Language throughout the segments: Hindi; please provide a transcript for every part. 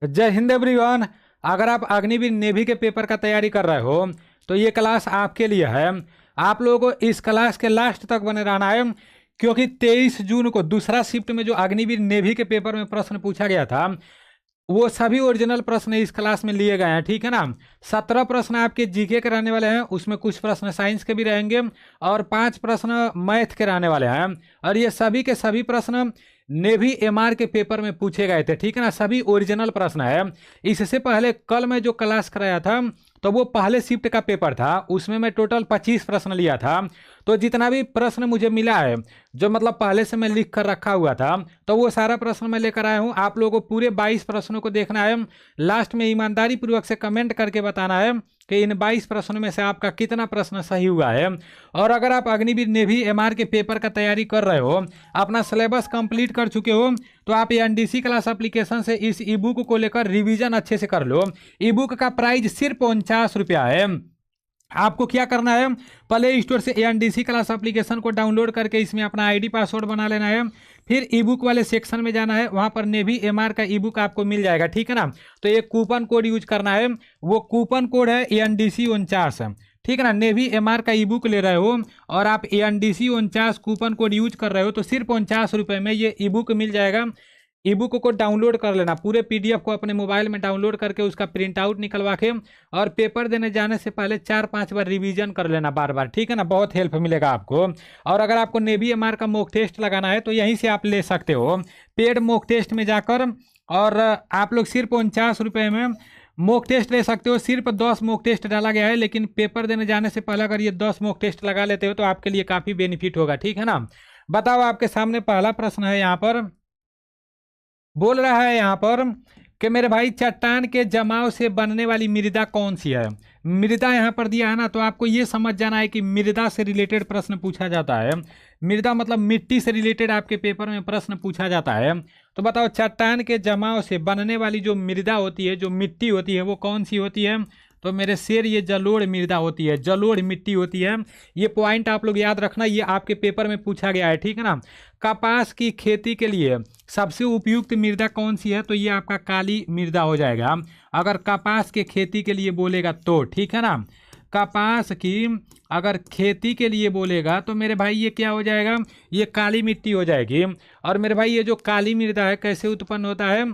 जय हिंद एवरीवन। अगर आप अग्निवीर नेवी के पेपर का तैयारी कर रहे हो तो ये क्लास आपके लिए है। आप लोगों को इस क्लास के लास्ट तक बने रहना है, क्योंकि 23 जून को दूसरा शिफ्ट में जो अग्निवीर नेवी के पेपर में प्रश्न पूछा गया था वो सभी ओरिजिनल प्रश्न इस क्लास में लिए गए हैं। ठीक है ना। 17 प्रश्न आपके जीके के रहने वाले हैं, उसमें कुछ प्रश्न साइंस के भी रहेंगे और 5 प्रश्न मैथ के रहने वाले हैं। और ये सभी के सभी प्रश्न नेवी एमआर के पेपर में पूछे गए थे। ठीक है ना, सभी ओरिजिनल प्रश्न है। इससे पहले कल मैं जो क्लास कराया था तो वो पहले शिफ्ट का पेपर था, उसमें मैं टोटल 25 प्रश्न लिया था। तो जितना भी प्रश्न मुझे मिला है, जो मतलब पहले से मैं लिख कर रखा हुआ था, तो वो सारा प्रश्न मैं लेकर आया हूँ। आप लोगों को पूरे 22 प्रश्नों को देखना है। लास्ट में ईमानदारी पूर्वक से कमेंट करके बताना है कि इन 22 प्रश्नों में से आपका कितना प्रश्न सही हुआ है। और अगर आप अग्निवीर नेवी एमआर के पेपर का तैयारी कर रहे हो, अपना सिलेबस कंप्लीट कर चुके हो, तो आप एनडीसी क्लास एप्लीकेशन से इस ई बुक को लेकर रिवीजन अच्छे से कर लो। ई बुक का प्राइस सिर्फ 49 रुपया है। आपको क्या करना है, प्ले स्टोर से एनडीसी क्लास एप्लीकेशन को डाउनलोड करके इसमें अपना आईडी पासवर्ड बना लेना है। फिर ई बुक वाले सेक्शन में जाना है, वहां पर नेवी एमआर का ई बुक आपको मिल जाएगा। ठीक है ना। तो एक कूपन कोड यूज करना है, वो कूपन कोड है ANDC49। ठीक है ना। नेवी एमआर का ई बुक ले रहे हो और आप ANDC49 कूपन कोड यूज कर रहे हो तो सिर्फ 49 रुपये में ये ई बुक मिल जाएगा। ई बुक को डाउनलोड कर लेना, पूरे पीडीएफ को अपने मोबाइल में डाउनलोड करके उसका प्रिंट आउट निकलवा के और पेपर देने जाने से पहले 4-5 बार रिवीजन कर लेना बार बार। ठीक है ना, बहुत हेल्प मिलेगा आपको। और अगर आपको नेवी एमआर का मॉक टेस्ट लगाना है तो यहीं से आप ले सकते हो, पेड मॉक टेस्ट में जाकर। और आप लोग सिर्फ 49 रुपये में मॉक टेस्ट ले सकते हो। सिर्फ 10 मॉक टेस्ट डाला गया है, लेकिन पेपर देने जाने से पहले अगर ये 10 मॉक टेस्ट लगा लेते हो तो आपके लिए काफ़ी बेनिफिट होगा। ठीक है ना। बताओ, आपके सामने पहला प्रश्न है, यहाँ पर बोल रहा है यहाँ पर कि मेरे भाई चट्टान के जमाव से बनने वाली मृदा कौन सी है। मृदा यहाँ पर दिया है ना, तो आपको ये समझ जाना है कि मृदा से रिलेटेड प्रश्न पूछा जाता है। मृदा मतलब मिट्टी से रिलेटेड आपके पेपर में प्रश्न पूछा जाता है। तो बताओ, चट्टान के जमाव से बनने वाली जो मृदा होती है, जो मिट्टी होती है, वो कौन सी होती है। तो मेरे शेर, ये जलोढ़ मृदा होती है, जलोढ़ मिट्टी होती है। ये पॉइंट आप लोग याद रखना, ये आपके पेपर में पूछा गया है। ठीक है ना। कपास की खेती के लिए सबसे उपयुक्त मृदा कौन सी है, तो ये आपका काली मृदा हो जाएगा अगर कपास के खेती के लिए बोलेगा तो। ठीक है ना। कपास की अगर खेती के लिए बोलेगा तो मेरे भाई ये क्या हो जाएगा, ये काली मिट्टी हो जाएगी। और मेरे भाई ये जो काली मृदा है कैसे उत्पन्न होता है,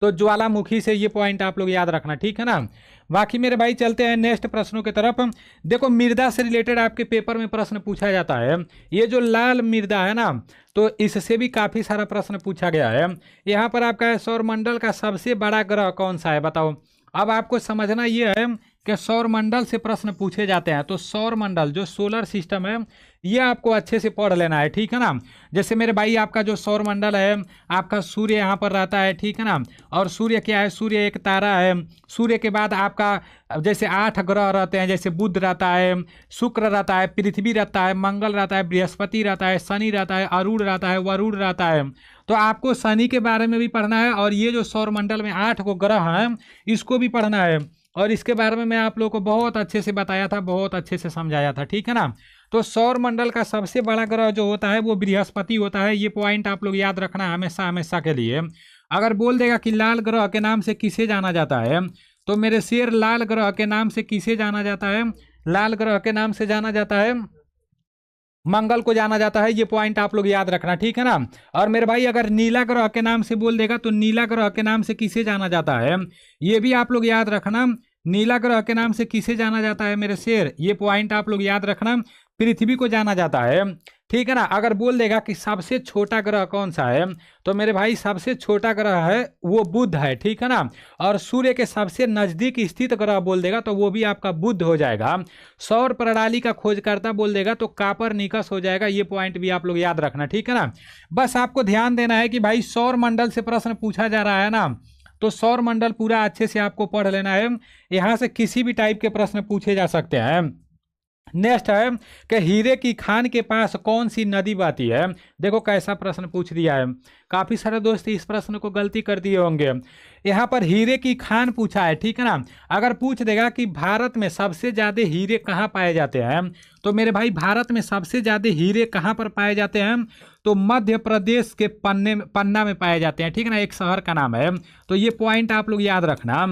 तो ज्वालामुखी से। ये पॉइंट आप लोग याद रखना। ठीक है ना। बाकी मेरे भाई चलते हैं नेक्स्ट प्रश्नों की तरफ। देखो, मृदा से रिलेटेड आपके पेपर में प्रश्न पूछा जाता है। ये जो लाल मृदा है ना, तो इससे भी काफ़ी सारा प्रश्न पूछा गया है। यहाँ पर आपका है सौरमंडल का सबसे बड़ा ग्रह कौन सा है, बताओ। अब आपको समझना ये है कि सौरमंडल से प्रश्न पूछे जाते हैं, तो सौरमंडल जो सोलर सिस्टम है ये आपको अच्छे से पढ़ लेना है। ठीक है ना। जैसे मेरे भाई आपका जो सौरमंडल है, आपका सूर्य यहाँ पर रहता है। ठीक है ना। और सूर्य क्या है, सूर्य एक तारा है। सूर्य के बाद आपका जैसे 8 ग्रह रहते हैं, जैसे बुध रहता है, शुक्र रहता है, पृथ्वी रहता है, मंगल रहता है, बृहस्पति रहता है, शनि रहता है, अरुण रहता है, वरुण रहता है। तो आपको शनि के बारे में भी पढ़ना है, और ये जो सौरमंडल में 8 को ग्रह हैं इसको भी पढ़ना है। और इसके बारे में मैं आप लोगों को बहुत अच्छे से बताया था, बहुत अच्छे से समझाया था। ठीक है ना। तो सौर मंडल का सबसे बड़ा ग्रह जो होता है वो बृहस्पति होता है। ये पॉइंट आप लोग याद रखना हमेशा हमेशा के लिए। अगर बोल देगा कि लाल ग्रह के नाम से किसे जाना जाता है, तो मेरे शेर, लाल ग्रह के नाम से किसे जाना जाता है, लाल ग्रह के नाम से जाना जाता है मंगल को जाना जाता है। ये पॉइंट आप लोग याद रखना। ठीक है ना। और मेरे भाई अगर नीला ग्रह के नाम से बोल देगा तो नीला ग्रह के नाम से किसे जाना जाता है, ये भी आप लोग याद रखना। नीला ग्रह के नाम से किसे जाना जाता है मेरे शेर, ये पॉइंट आप लोग याद रखना, पृथ्वी को जाना जाता है। ठीक है ना। अगर बोल देगा कि सबसे छोटा ग्रह कौन सा है, तो मेरे भाई सबसे छोटा ग्रह है वो बुध है। ठीक है ना। और सूर्य के सबसे नजदीक स्थित ग्रह बोल देगा तो वो भी आपका बुध हो जाएगा। सौर प्रणाली का खोजकर्ता बोल देगा तो कापरनिकस हो जाएगा। ये पॉइंट भी आप लोग याद रखना। ठीक है ना। बस आपको ध्यान देना है कि भाई सौर मंडल से प्रश्न पूछा जा रहा है ना, तो सौर मंडल पूरा अच्छे से आपको पढ़ लेना है। यहाँ से किसी भी टाइप के प्रश्न पूछे जा सकते हैं। नेक्स्ट है कि हीरे की खान के पास कौन सी नदी बहती है। देखो कैसा प्रश्न पूछ दिया है, काफ़ी सारे दोस्त इस प्रश्न को गलती कर दिए होंगे। यहाँ पर हीरे की खान पूछा है। ठीक है ना। अगर पूछ देगा कि भारत में सबसे ज़्यादा हीरे कहाँ पाए जाते हैं, तो मेरे भाई भारत में सबसे ज़्यादा हीरे कहाँ पर पाए जाते हैं, तो मध्य प्रदेश के पन्ना में पाए जाते हैं, ठीक है ना, एक शहर का नाम है। तो ये पॉइंट आप लोग याद रखना,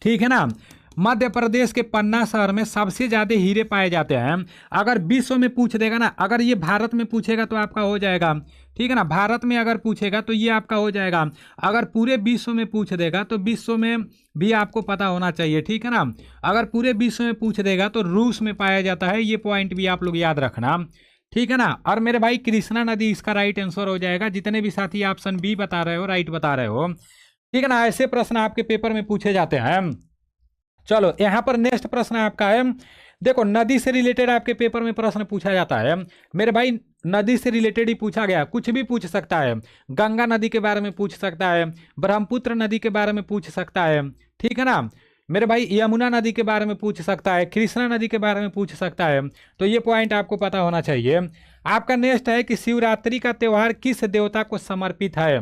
ठीक है ना। मध्य प्रदेश के पन्ना शहर में सबसे ज्यादा हीरे पाए जाते हैं। अगर विश्व में पूछ देगा ना, अगर ये भारत में पूछेगा तो आपका हो जाएगा, ठीक है ना, भारत में अगर पूछेगा तो ये आपका हो जाएगा। अगर पूरे विश्व में पूछ देगा तो विश्व में भी आपको पता होना चाहिए, ठीक है ना। अगर पूरे विश्व में पूछ देगा तो रूस में पाया जाता है, ये पॉइंट भी आप लोग याद रखना, ठीक है ना। और मेरे भाई कृष्णा नदी इसका राइट आंसर हो जाएगा। जितने भी साथी ऑप्शन बी बता रहे हो, राइट बता रहे हो, ठीक है ना। ऐसे प्रश्न आपके पेपर में पूछे जाते हैं। चलो यहाँ पर नेक्स्ट प्रश्न आपका है, देखो नदी से रिलेटेड आपके पेपर में प्रश्न पूछा जाता है मेरे भाई। नदी से रिलेटेड ही पूछा गया, कुछ भी पूछ सकता है। गंगा नदी के बारे में पूछ सकता है, ब्रह्मपुत्र नदी के बारे में पूछ सकता है, ठीक है ना मेरे भाई। यमुना नदी के बारे में पूछ सकता है, कृष्णा नदी के बारे में पूछ सकता है। तो ये पॉइंट आपको पता होना चाहिए। आपका नेक्स्ट है कि शिवरात्रि का त्यौहार किस देवता को समर्पित है।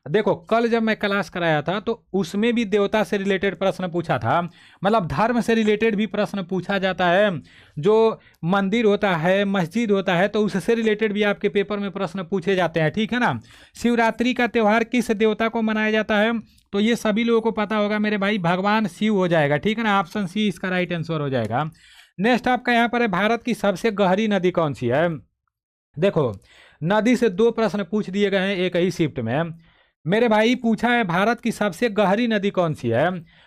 देखो कल जब मैं क्लास कराया था तो उसमें भी देवता से रिलेटेड प्रश्न पूछा था, मतलब धर्म से रिलेटेड भी प्रश्न पूछा जाता है। जो मंदिर होता है, मस्जिद होता है, तो उससे रिलेटेड भी आपके पेपर में प्रश्न पूछे जाते हैं, ठीक है ना। शिवरात्रि का त्यौहार किस देवता को मनाया जाता है, तो ये सभी लोगों को पता होगा मेरे भाई, भगवान शिव हो जाएगा, ठीक है ना। ऑप्शन सी इसका राइट आंसर हो जाएगा। नेक्स्ट आपका यहाँ पर है, भारत की सबसे गहरी नदी कौन सी है। देखो नदी से 2 प्रश्न पूछ दिए गए हैं एक ही शिफ्ट में मेरे भाई। पूछा है भारत की सबसे गहरी नदी कौन सी है।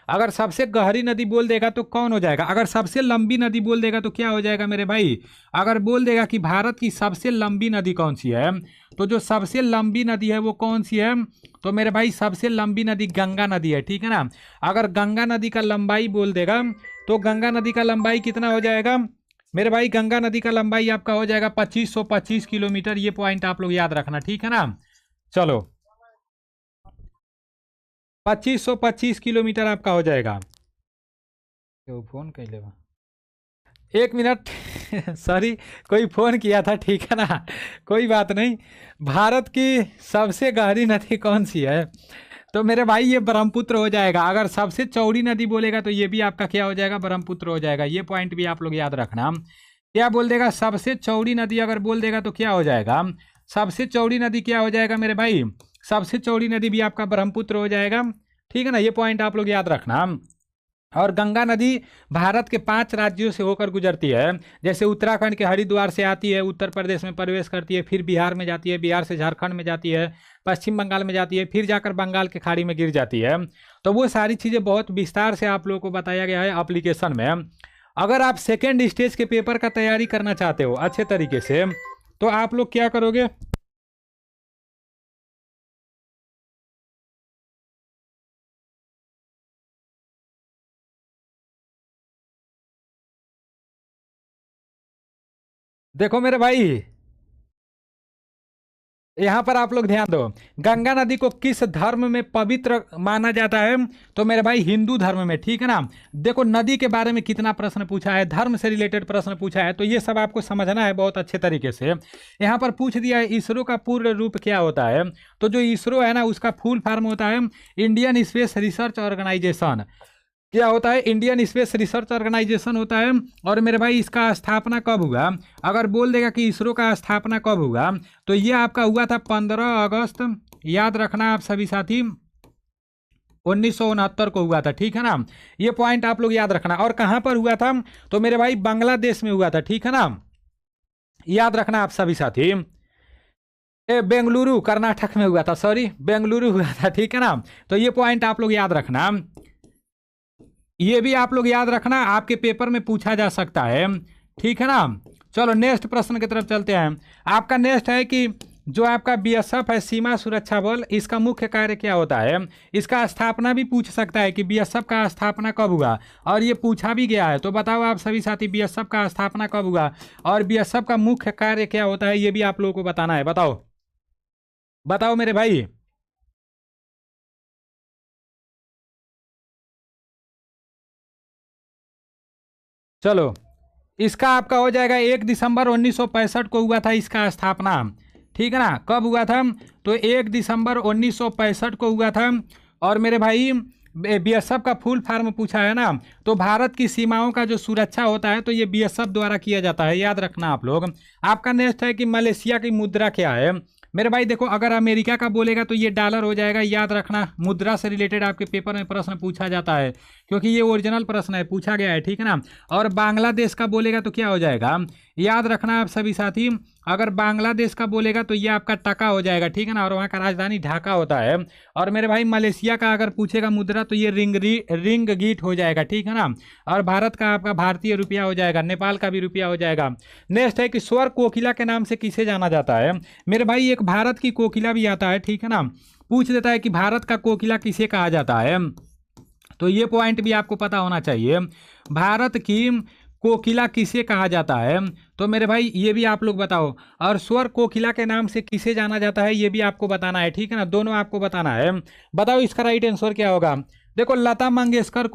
अगर सबसे गहरी नदी बोल देगा तो कौन हो जाएगा, अगर सबसे लंबी नदी बोल देगा तो क्या हो जाएगा मेरे भाई। अगर बोल देगा कि भारत की सबसे लंबी नदी कौन सी है, तो जो सबसे लंबी नदी है वो कौन सी है, तो मेरे भाई सबसे लंबी नदी गंगा नदी है, ठीक है ना। अगर गंगा नदी का लंबाई बोल देगा तो गंगा नदी का लंबाई कितना हो जाएगा मेरे भाई। गंगा नदी का लंबाई आपका हो जाएगा 2525 किलोमीटर। ये पॉइंट आप लोग याद रखना, ठीक है ना। चलो 2525 किलोमीटर आपका हो जाएगा। फोन कर ले, 1 मिनट सॉरी, कोई फोन किया था, ठीक है ना, कोई बात नहीं। भारत की सबसे गहरी नदी कौन सी है, तो मेरे भाई ये ब्रह्मपुत्र हो जाएगा। अगर सबसे चौड़ी नदी बोलेगा तो ये भी आपका क्या हो जाएगा, ब्रह्मपुत्र हो जाएगा। ये पॉइंट भी आप लोग याद रखना। क्या बोल देगा, सबसे चौड़ी नदी अगर बोल देगा तो क्या हो जाएगा, सबसे चौड़ी नदी क्या हो जाएगा मेरे भाई, सबसे चौड़ी नदी भी आपका ब्रह्मपुत्र हो जाएगा, ठीक है ना। ये पॉइंट आप लोग याद रखना। और गंगा नदी भारत के 5 राज्यों से होकर गुजरती है। जैसे उत्तराखंड के हरिद्वार से आती है, उत्तर प्रदेश में प्रवेश करती है, फिर बिहार में जाती है, बिहार से झारखंड में जाती है, पश्चिम बंगाल में जाती है, फिर जाकर बंगाल के खाड़ी में गिर जाती है। तो वो सारी चीज़ें बहुत विस्तार से आप लोगों को बताया गया है एप्लीकेशन में। अगर आप सेकेंड स्टेज के पेपर का तैयारी करना चाहते हो अच्छे तरीके से, तो आप लोग क्या करोगे, देखो मेरे भाई यहाँ पर आप लोग ध्यान दो। गंगा नदी को किस धर्म में पवित्र माना जाता है, तो मेरे भाई हिंदू धर्म में, ठीक है ना। देखो नदी के बारे में कितना प्रश्न पूछा है, धर्म से रिलेटेड प्रश्न पूछा है, तो ये सब आपको समझना है बहुत अच्छे तरीके से। यहाँ पर पूछ दिया है इसरो का पूर्ण रूप क्या होता है, तो जो इसरो है ना उसका फुल फॉर्म होता है इंडियन स्पेस रिसर्च ऑर्गेनाइजेशन। क्या होता है, इंडियन स्पेस रिसर्च ऑर्गेनाइजेशन होता है। और मेरे भाई इसका स्थापना कब हुआ, अगर बोल देगा कि इसरो का स्थापना कब हुआ, तो ये आपका हुआ था 15 अगस्त, याद रखना आप सभी साथी, 1969 को हुआ था, ठीक है ना। ये पॉइंट आप लोग याद रखना। और कहाँ पर हुआ था, तो मेरे भाई बांग्लादेश में हुआ था, ठीक है ना, याद रखना आप सभी साथी। बेंगलुरु कर्नाटक में हुआ था, सॉरी बेंगलुरु हुआ था, ठीक है ना। तो ये पॉइंट आप लोग याद रखना, ये भी आप लोग याद रखना, आपके पेपर में पूछा जा सकता है, ठीक है ना। चलो नेक्स्ट प्रश्न की तरफ चलते हैं। आपका नेक्स्ट है कि जो आपका बीएसएफ है, सीमा सुरक्षा बल, इसका मुख्य कार्य क्या होता है। इसका स्थापना भी पूछ सकता है कि बीएसएफ का स्थापना कब हुआ, और ये पूछा भी गया है। तो बताओ आप सभी साथी, बीएसएफ का स्थापना कब हुआ और बीएसएफ का मुख्य कार्य क्या होता है, ये भी आप लोगों को बताना है। बताओ बताओ मेरे भाई। चलो इसका आपका हो जाएगा 1 दिसंबर 1965 को हुआ था इसका स्थापना, ठीक है ना। कब हुआ था, तो 1 दिसंबर 1965 को हुआ था। और मेरे भाई बीएसएफ का फुल फॉर्म पूछा है ना, तो भारत की सीमाओं का जो सुरक्षा होता है तो ये बीएसएफ द्वारा किया जाता है, याद रखना आप लोग। आपका नेक्स्ट है कि मलेशिया की मुद्रा क्या है। मेरे भाई देखो, अगर अमेरिका का बोलेगा तो ये डॉलर हो जाएगा, याद रखना। मुद्रा से रिलेटेड आपके पेपर में प्रश्न पूछा जाता है, क्योंकि ये ओरिजिनल प्रश्न है, पूछा गया है, ठीक है ना। और बांग्लादेश का बोलेगा तो क्या हो जाएगा, याद रखना आप सभी साथी। अगर बांग्लादेश का बोलेगा तो ये आपका टका हो जाएगा, ठीक है ना, और वहाँ का राजधानी ढाका होता है। और मेरे भाई मलेशिया का अगर पूछेगा मुद्रा तो ये रिंगगीट हो जाएगा, ठीक है ना। और भारत का आपका भारतीय रुपया हो जाएगा, नेपाल का भी रुपया हो जाएगा। नेक्स्ट है कि स्वर कोकिला के नाम से किसे जाना जाता है। मेरे भाई एक भारत की कोकिला भी आता है, ठीक है ना, पूछ देता है कि भारत का कोकिला किसे कहा जाता है, तो ये पॉइंट भी आपको पता होना चाहिए। भारत की कोकिला किसे कहा जाता है, तो मेरे भाई ये भी आप लोग बताओ। और स्वर कोकिला के नाम से किसे जाना जाता है ये भी आपको बताना है, ठीक है ना, दोनों आपको बताना है। बताओ इसका राइट आंसर क्या होगा। देखो लता मंगेशकर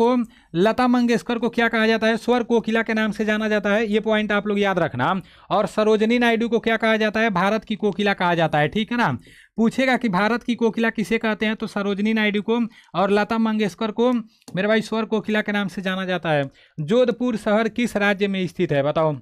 को क्या कहा जाता है, स्वर कोकिला के नाम से जाना जाता है, ये पॉइंट आप लोग याद रखना। और सरोजनी नायडू को क्या कहा जाता है, भारत की कोकिला कहा जाता है, ठीक है ना। पूछेगा कि भारत की कोकिला किसे कहते हैं, तो सरोजनी नायडू को। और लता मंगेशकर को मेरे भाई स्वर कोकिला के नाम से जाना जाता है। जोधपुर शहर किस राज्य में स्थित है, बताओ।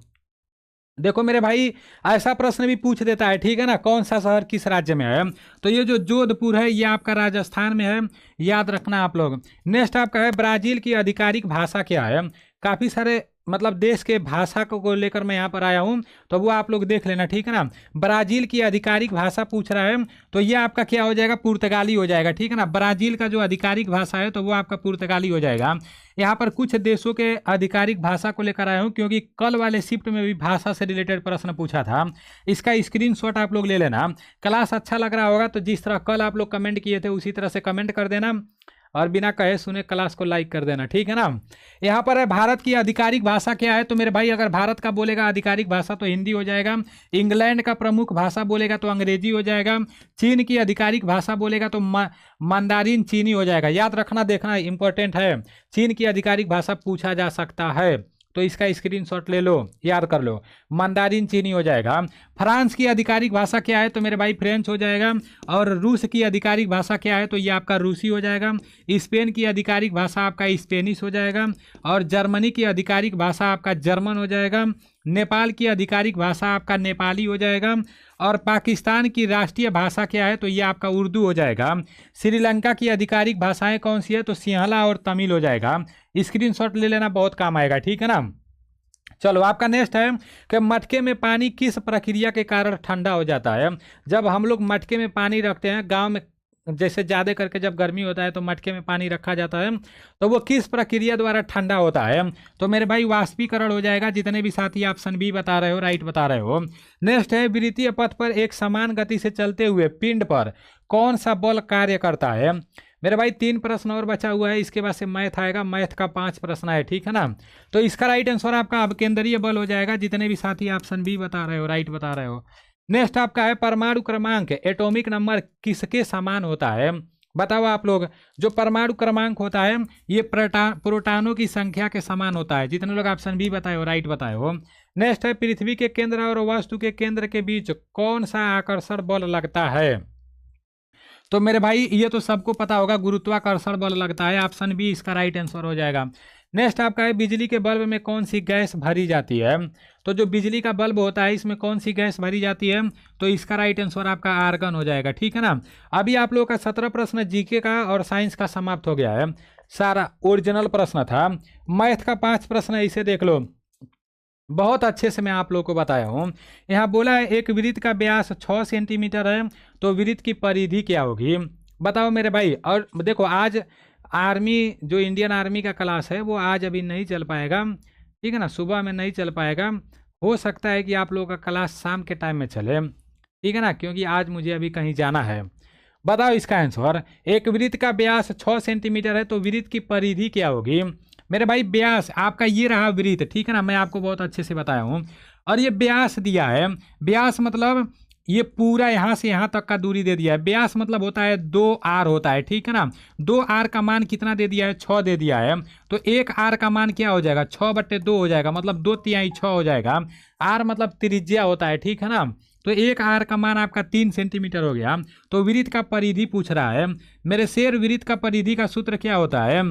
देखो मेरे भाई ऐसा प्रश्न भी पूछ देता है, ठीक है ना, कौन सा शहर किस राज्य में है, तो ये जो जोधपुर है ये आपका राजस्थान में है, याद रखना आप लोग। नेक्स्ट आपका है ब्राजील की आधिकारिक भाषा क्या है। काफ़ी सारे मतलब देश के भाषा को लेकर मैं यहाँ पर आया हूँ, तो वो आप लोग देख लेना, ठीक है ना। ब्राजील की आधिकारिक भाषा पूछ रहा है, तो ये आपका क्या हो जाएगा, पुर्तगाली हो जाएगा, ठीक है ना। ब्राजील का जो आधिकारिक भाषा है तो वो आपका पुर्तगाली हो जाएगा। यहाँ पर कुछ देशों के आधिकारिक भाषा को लेकर आया हूँ, क्योंकि कल वाले शिफ्ट में भी भाषा से रिलेटेड प्रश्न पूछा था। इसका स्क्रीनशॉट आप लोग ले लेना। क्लास अच्छा लग रहा होगा तो जिस तरह कल आप लोग कमेंट किए थे उसी तरह से कमेंट कर देना, और बिना कहे सुने क्लास को लाइक कर देना, ठीक है ना। यहाँ पर है भारत की आधिकारिक भाषा क्या है, तो मेरे भाई अगर भारत का बोलेगा आधिकारिक भाषा तो हिंदी हो जाएगा। इंग्लैंड का प्रमुख भाषा बोलेगा तो अंग्रेजी हो जाएगा। चीन की आधिकारिक भाषा बोलेगा तो मंदारिन चीनी हो जाएगा, याद रखना, देखना इंपॉर्टेंट है। चीन की आधिकारिक भाषा पूछा जा सकता है, तो इसका स्क्रीनशॉट ले लो, याद कर लो, मंदारिन चीनी हो जाएगा। फ्रांस की आधिकारिक भाषा क्या है, तो मेरे भाई फ्रेंच हो जाएगा। और रूस की आधिकारिक भाषा क्या है, तो ये आपका रूसी हो जाएगा। स्पेन की आधिकारिक भाषा आपका स्पेनिश हो जाएगा। और जर्मनी की आधिकारिक भाषा आपका जर्मन हो जाएगा। नेपाल की आधिकारिक भाषा आपका नेपाली हो जाएगा। और पाकिस्तान की राष्ट्रीय भाषा क्या है, तो ये आपका उर्दू हो जाएगा। श्रीलंका की आधिकारिक भाषाएं कौन सी है, तो सिंहला और तमिल हो जाएगा। स्क्रीनशॉट ले लेना, बहुत काम आएगा, ठीक है ना। चलो आपका नेक्स्ट है कि मटके में पानी किस प्रक्रिया के कारण ठंडा हो जाता है। जब हम लोग मटके में पानी रखते हैं गांव में, जैसे ज़्यादा करके जब गर्मी होता है तो मटके में पानी रखा जाता है, तो वो किस प्रक्रिया द्वारा ठंडा होता है, तो मेरे भाई वाष्पीकरण हो जाएगा। जितने भी साथी ऑप्शन बी बता रहे हो, राइट बता रहे हो। नेक्स्ट है वृत्तीय पथ पर एक समान गति से चलते हुए पिंड पर कौन सा बल कार्य करता है। मेरे भाई 3 प्रश्न और बचा हुआ है, इसके बाद से मैथ आएगा, मैथ का 5 प्रश्न है, ठीक है ना। तो इसका राइट आंसर आपका अवकेंद्रीय बल हो जाएगा। जितने भी साथी ऑप्शन बी बता रहे हो, राइट बता रहे हो। नेक्स्ट आपका है परमाणु क्रमांक एटॉमिक नंबर किसके समान होता है, बताओ आप लोग। जो परमाणु क्रमांक होता है ये प्रोटॉनों की संख्या के समान होता है। जितने लोग ऑप्शन बी बताए हो, राइट बताए हो। नेक्स्ट है पृथ्वी के केंद्र और वस्तु के केंद्र के बीच कौन सा आकर्षण बल लगता है, तो मेरे भाई ये तो सबको पता होगा, गुरुत्वाकर्षण बल लगता है। ऑप्शन बी इसका राइट आंसर हो जाएगा। नेक्स्ट आपका है बिजली के बल्ब में कौन सी गैस भरी जाती है, तो जो बिजली का बल्ब होता है इसमें कौन सी गैस भरी जाती है, तो इसका राइट आंसर आपका आर्गन हो जाएगा, ठीक है ना। अभी आप लोगों का 17 प्रश्न जीके का और साइंस का समाप्त हो गया है, सारा ओरिजिनल प्रश्न था। मैथ का 5 प्रश्न है, इसे देख लो, बहुत अच्छे से मैं आप लोगों को बताया हूँ। यहाँ बोला है एक वृत्त का व्यास 6 सेंटीमीटर है, तो वृत्त की परिधि क्या होगी, बताओ मेरे भाई। और देखो आज आर्मी, जो इंडियन आर्मी का क्लास है वो आज अभी नहीं चल पाएगा, ठीक है ना, सुबह में नहीं चल पाएगा। हो सकता है कि आप लोगों का क्लास शाम के टाइम में चले, ठीक है ना, क्योंकि आज मुझे अभी कहीं जाना है। बताओ इसका आंसर। एक वृत्त का व्यास 6 सेंटीमीटर है, तो वृत्त की परिधि क्या होगी, मेरे भाई व्यास आपका ये रहा वृत्त, ठीक है ना, मैं आपको बहुत अच्छे से बताया हूँ। और ये व्यास दिया है, व्यास मतलब ये पूरा यहाँ से यहाँ तक का दूरी दे दिया है। व्यास मतलब होता है 2r होता है, ठीक है ना। 2r का मान कितना दे दिया है, 6 दे दिया है, तो 1r का मान क्या हो जाएगा, 6/2 हो जाएगा, मतलब 2/3 6 हो जाएगा। r मतलब त्रिज्या होता है, ठीक है ना, तो तो एक आर का मान आपका 3 सेंटीमीटर हो गया। तो वृत्त का परिधि पूछ रहा है मेरे शेर, वृत्त का परिधि का सूत्र क्या होता है?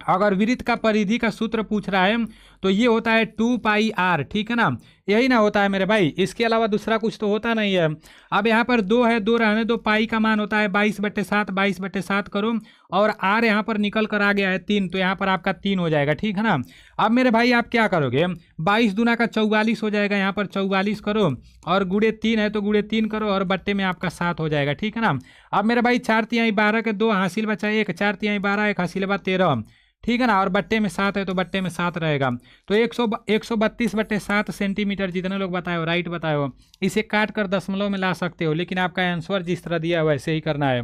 अगर वृत्त का परिधि का सूत्र पूछ रहा है तो ये होता है 2πr, ठीक है ना, यही ना होता है मेरे भाई, इसके अलावा दूसरा कुछ तो होता नहीं है। अब यहाँ पर 2 है, 2 रहने दो, पाई का मान होता है 22/7, 22/7 करो, और आर यहाँ पर निकल कर आ गया है 3, तो यहाँ पर आपका 3 हो जाएगा, ठीक है ना। अब मेरे भाई आप क्या करोगे, 22 दूना का 44 हो जाएगा, यहाँ पर 44 करो, और गुड़े 3 है तो गुड़े 3 करो, और बट्टे में आपका 7 हो जाएगा, ठीक है ना। अब मेरे भाई 4×3 12 के 2 हासिल बचा 1, 4×3 12 1 हासिल बा 13, ठीक है ना, और बट्टे में 7 है तो बट्टे में 7 रहेगा। तो 132/7 सेंटीमीटर जितने लोग बताए हो, राइट बताए हो। इसे काट कर दशमलव में ला सकते हो, लेकिन आपका आंसर जिस तरह दिया है वैसे ही करना है।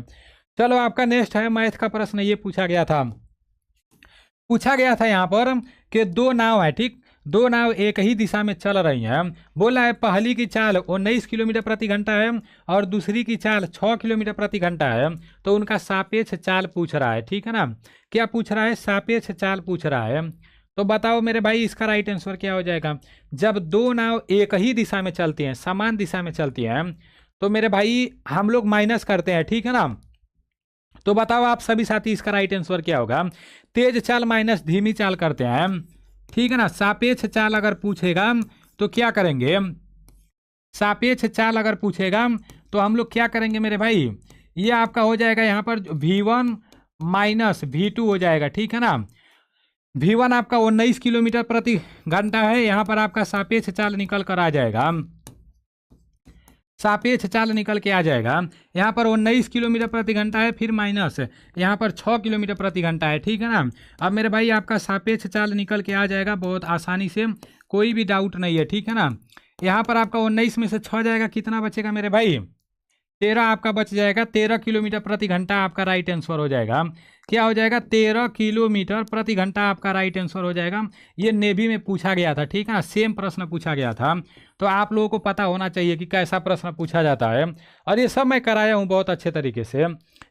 चलो आपका नेक्स्ट है मैथ का प्रश्न। ये पूछा गया था यहाँ पर कि 2 नाव है, ठीक, 2 नाव एक ही दिशा में चल रही हैं। बोला है पहली की चाल 19 किलोमीटर प्रति घंटा है और दूसरी की चाल 6 किलोमीटर प्रति घंटा है, तो उनका सापेक्ष चाल पूछ रहा है, ठीक है ना। क्या पूछ रहा है? सापेक्ष चाल पूछ रहा है। तो बताओ मेरे भाई इसका राइट आंसर क्या हो जाएगा? जब 2 नाव एक ही दिशा में चलती हैं, समान दिशा में चलती हैं, तो मेरे भाई हम लोग माइनस करते हैं, ठीक है ना। तो बताओ आप सभी साथी इसका राइट आंसर क्या होगा? तेज चाल माइनस धीमी चाल करते हैं, ठीक है ना। सापेक्ष चाल अगर पूछेगा तो क्या करेंगे? सापेक्ष चाल अगर पूछेगा तो हम लोग क्या करेंगे मेरे भाई? ये आपका हो जाएगा यहाँ पर V1 माइनस V2 हो जाएगा, ठीक है ना। V1 आपका 19 किलोमीटर प्रति घंटा है, यहाँ पर आपका सापेक्ष चाल निकल कर आ जाएगा, सापेक्ष चाल निकल के आ जाएगा। यहाँ पर 19 किलोमीटर प्रति घंटा है, फिर माइनस यहाँ पर 6 किलोमीटर प्रति घंटा है, ठीक है ना। अब मेरे भाई आपका सापेक्ष चाल निकल के आ जाएगा बहुत आसानी से, कोई भी डाउट नहीं है, ठीक है ना। यहाँ पर आपका 19 में से 6 जाएगा, कितना बचेगा मेरे भाई? 13 आपका बच जाएगा। 13 किलोमीटर प्रति घंटा आपका राइट आंसर हो जाएगा। क्या हो जाएगा? 13 किलोमीटर प्रति घंटा आपका राइट आंसर हो जाएगा। ये नेवी में पूछा गया था, ठीक है ना, सेम प्रश्न पूछा गया था, तो आप लोगों को पता होना चाहिए कि कैसा प्रश्न पूछा जाता है, और ये सब मैं कराया हूँ बहुत अच्छे तरीके से।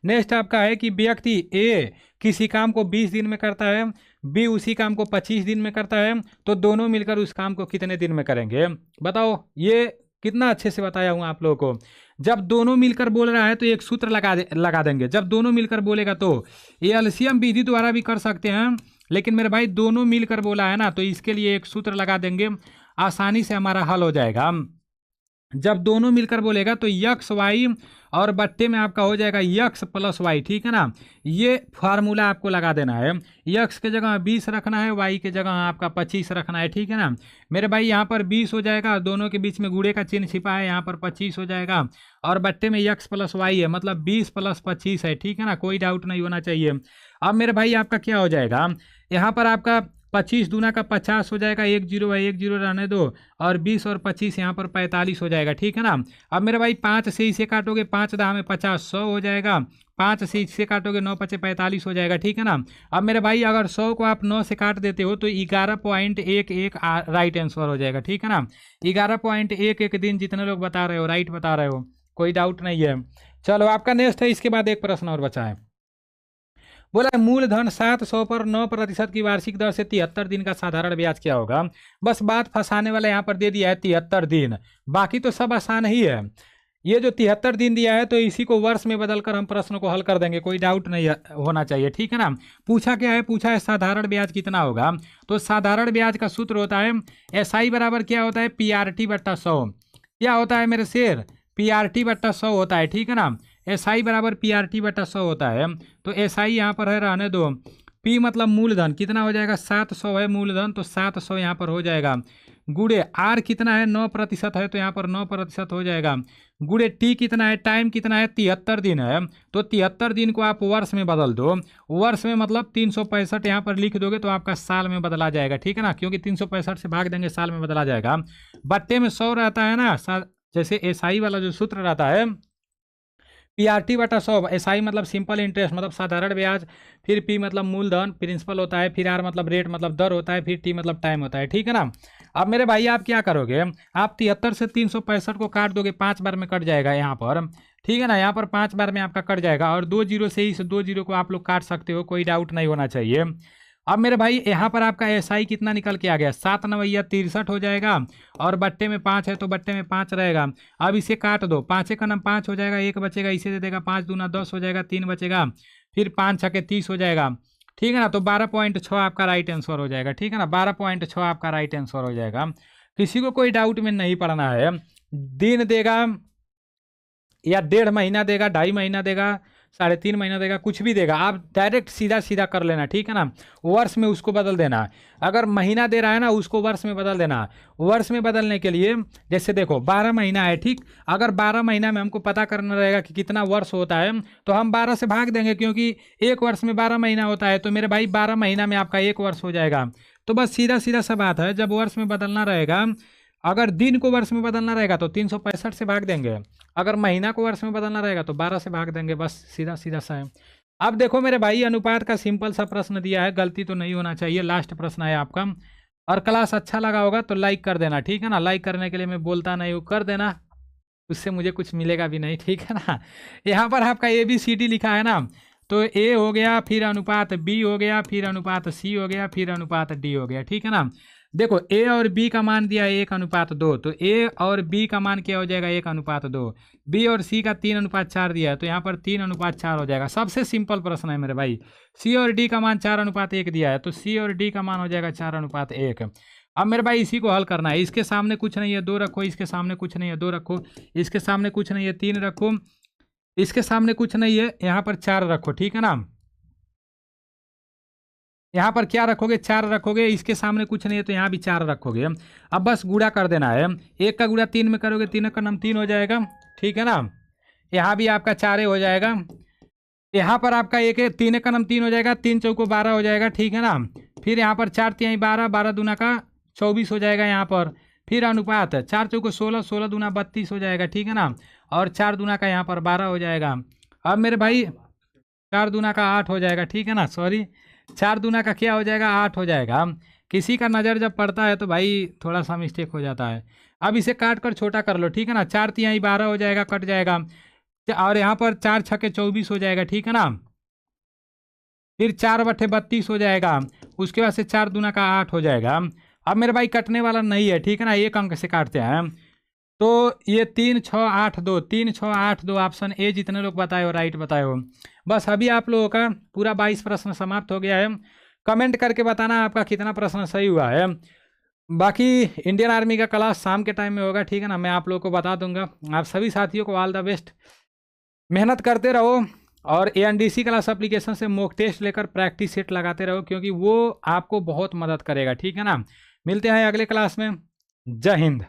नेक्स्ट आपका है कि व्यक्ति ए किसी काम को 20 दिन में करता है, बी उसी काम को 25 दिन में करता है, तो दोनों मिलकर उस काम को कितने दिन में करेंगे? बताओ, ये कितना अच्छे से बताया हूँ आप लोगों को। जब दोनों मिलकर बोल रहा है तो एक सूत्र लगा देंगे। जब दोनों मिलकर बोलेगा तो ये एलसीएम विधि द्वारा भी कर सकते हैं, लेकिन मेरे भाई दोनों मिलकर बोला है ना, तो इसके लिए एक सूत्र लगा देंगे, आसानी से हमारा हल हो जाएगा। जब दोनों मिलकर बोलेगा तो यक्स वाई और बट्टे में आपका हो जाएगा यक्स प्लस वाई, ठीक है ना। ये फार्मूला आपको लगा देना है, यक्स के जगह 20 रखना है, वाई के जगह आपका 25 रखना है, ठीक है ना मेरे भाई। यहाँ पर 20 हो जाएगा, दोनों के बीच में गुणे का चिन्ह छिपा है, यहाँ पर 25 हो जाएगा, और बट्टे में यक्स प्लस वाई है, मतलब 20 + 25 है, ठीक है ना, कोई डाउट नहीं होना चाहिए। अब मेरे भाई आपका क्या हो जाएगा? यहाँ पर आपका 25 दूना का 50 हो जाएगा, 1 0 है, 1 0 रहने दो, और 20 और 25 यहाँ पर 45 हो जाएगा, ठीक है ना। अब मेरे भाई 5 से इसे काटोगे, 5 दाह में 50, 100 हो जाएगा। 5 से इसे काटोगे, 9 × 5 = 45 हो जाएगा, ठीक है ना। अब मेरे भाई अगर 100 को आप 9 से काट देते हो तो 11.11 राइट आंसर हो जाएगा, ठीक है ना। 11.11 दिन जितने लोग बता रहे हो राइट बता रहे हो, कोई डाउट नहीं है। चलो आपका नेक्स्ट है, इसके बाद एक प्रश्न और बचा है। बोला मूलधन 700 पर 9% की वार्षिक दर से 73 दिन का साधारण ब्याज क्या होगा? बस बात फंसाने वाला यहाँ पर दे दिया है 73 दिन, बाकी तो सब आसान ही है। ये जो 73 दिन दिया है तो इसी को वर्ष में बदलकर हम प्रश्न को हल कर देंगे, कोई डाउट नहीं होना चाहिए, ठीक है ना। पूछा क्या है? पूछा है साधारण ब्याज कितना होगा। तो साधारण ब्याज का सूत्र होता है SI बराबर क्या होता है? PRT/100। क्या होता है मेरे शेर? PRT/100 होता है, ठीक है ना। SI बराबर PRT/100 होता है। तो SI यहाँ पर है, रहने दो। P मतलब मूलधन कितना हो जाएगा? 700 है मूलधन, तो 700 यहाँ पर हो जाएगा। गुड़े R कितना है? 9% है, तो यहाँ पर 9% हो जाएगा। गुड़े T कितना है? टाइम कितना है? 73 दिन है, तो 73 दिन को आप वर्ष में बदल दो। वर्ष में मतलब 365 यहाँ पर लिख दोगे तो आपका साल में बदला जाएगा, ठीक है ना, क्योंकि 365 से भाग देंगे साल में बदला जाएगा। बट्टे में 100 रहता है ना, जैसे SI वाला जो सूत्र रहता है PRT/100। SI मतलब सिंपल इंटरेस्ट मतलब साधारण ब्याज, फिर P मतलब मूलधन प्रिंसिपल होता है, फिर R मतलब रेट मतलब दर होता है, फिर T मतलब टाइम होता है, ठीक है ना। अब मेरे भाई आप क्या करोगे? आप 73 से 365 को काट दोगे, 5 बार में कट जाएगा यहाँ पर, ठीक है ना। यहाँ पर 5 बार में आपका कट जाएगा, और 2 0 से इस 2 0 को आप लोग काट सकते हो, कोई डाउट नहीं होना चाहिए। अब मेरे भाई यहाँ पर आपका SI कितना निकल के आ गया, 7 9 63 हो जाएगा, और बट्टे में 5 है तो बट्टे में 5 रहेगा। अब इसे काट दो, 5 का नाम 5 हो जाएगा, 1 बचेगा, इसे दे देगा 5 दूना 10 हो जाएगा, 3 बचेगा, फिर 5 छके 30 हो जाएगा, ठीक है ना। तो 12.6 आपका राइट आंसर हो जाएगा, ठीक है ना, 12.6 आपका राइट आंसर हो जाएगा। किसी को कोई डाउट में नहीं पड़ना है। दिन देगा या 1.5 महीना देगा, 2.5 महीना देगा, 3.5 महीना देगा, कुछ भी देगा, आप डायरेक्ट सीधा सीधा कर लेना, ठीक है ना। वर्ष में उसको बदल देना, अगर महीना दे रहा है ना उसको वर्ष में बदल देना। वर्ष में बदलने के लिए जैसे देखो 12 महीना है, ठीक, अगर 12 महीना में हमको पता करना रहेगा कि कितना वर्ष होता है तो हम 12 से भाग देंगे, क्योंकि एक वर्ष में 12 महीना होता है, तो मेरे भाई 12 महीना में आपका 1 वर्ष हो जाएगा। तो बस सीधा सीधा सा बात है, जब वर्ष में बदलना रहेगा, अगर दिन को वर्ष में बदलना रहेगा तो 365 से भाग देंगे, अगर महीना को वर्ष में बदलना रहेगा तो 12 से भाग देंगे, बस सीधा सीधा सा है। अब देखो मेरे भाई, अनुपात का सिंपल सा प्रश्न दिया है, गलती तो नहीं होना चाहिए, लास्ट प्रश्न है आपका। और क्लास अच्छा लगा होगा तो लाइक कर देना, ठीक है ना। लाइक करने के लिए मैं बोलता नहीं हूँ, कर देना, उससे मुझे कुछ मिलेगा भी नहीं, ठीक है ना। यहाँ पर आपका ABCD लिखा है ना, तो A हो गया, फिर अनुपात B हो गया, फिर अनुपात C हो गया, फिर अनुपात D हो गया, ठीक है ना। देखो A और B का मान दिया है 1:2, तो A और B का मान क्या हो जाएगा, 1:2। B और C का 3:4 दिया है, तो यहाँ पर 3:4 हो जाएगा। सबसे सिंपल प्रश्न है मेरे भाई। C और D का मान 4:1 दिया है, तो C और D का मान हो जाएगा 4:1। अब मेरे भाई इसी को हल करना है। इसके सामने कुछ नहीं है 2 रखो, इसके सामने कुछ नहीं है 2 रखो, इसके सामने कुछ नहीं है 3 रखो, इसके सामने कुछ नहीं है, यहाँ पर 4 रखो, ठीक है ना। यहाँ पर क्या रखोगे, 4 रखोगे, इसके सामने कुछ नहीं है तो यहाँ भी 4 रखोगे। अब बस गुणा कर देना है, 1 का गुणा 3 में करोगे, 3 का नाम 3 हो जाएगा, ठीक है ना। यहाँ भी आपका 4 हो जाएगा, यहाँ पर आपका 3 का नाम 3 हो जाएगा, 3 चौको 12 हो जाएगा, ठीक है ना। फिर यहाँ पर 4 तिहाई 12, 12 दूना का 24 हो जाएगा यहाँ पर। फिर अनुपात 4 चौको 16, 16 दूना 32 हो जाएगा, ठीक है ना। और 4 दूना का यहाँ पर 12 हो जाएगा। अब मेरे भाई 4 दूना का 8 हो जाएगा, ठीक है ना, सॉरी 4 दूना का क्या हो जाएगा, 8 हो जाएगा। किसी का नज़र जब पड़ता है तो भाई थोड़ा सा मिस्टेक हो जाता है। अब इसे काट कर छोटा कर लो, ठीक है ना। 4 तिहाई 12 हो जाएगा, कट जाएगा, और यहाँ पर 4 छके 24 हो जाएगा, ठीक है ना। फिर 4/32 हो जाएगा, उसके बाद से 4 दूना का 8 हो जाएगा। अब मेरे भाई कटने वाला नहीं है, ठीक है ना, एक अंक से काटते हैं। तो ये 3 6 8 2, 3 6 8 2 ऑप्शन ए जितने लोग बताए हो राइट बताए हो। बस अभी आप लोगों का पूरा 22 प्रश्न समाप्त हो गया है। कमेंट करके बताना आपका कितना प्रश्न सही हुआ है। बाकी इंडियन आर्मी का क्लास शाम के टाइम में होगा, ठीक है ना, मैं आप लोगों को बता दूंगा। आप सभी साथियों को ऑल द बेस्ट, मेहनत करते रहो, और ANDC क्लास एप्लीकेशन से मॉक टेस्ट लेकर प्रैक्टिस सेट लगाते रहो, क्योंकि वो आपको बहुत मदद करेगा, ठीक है ना। मिलते हैं अगले क्लास में। जय हिंद।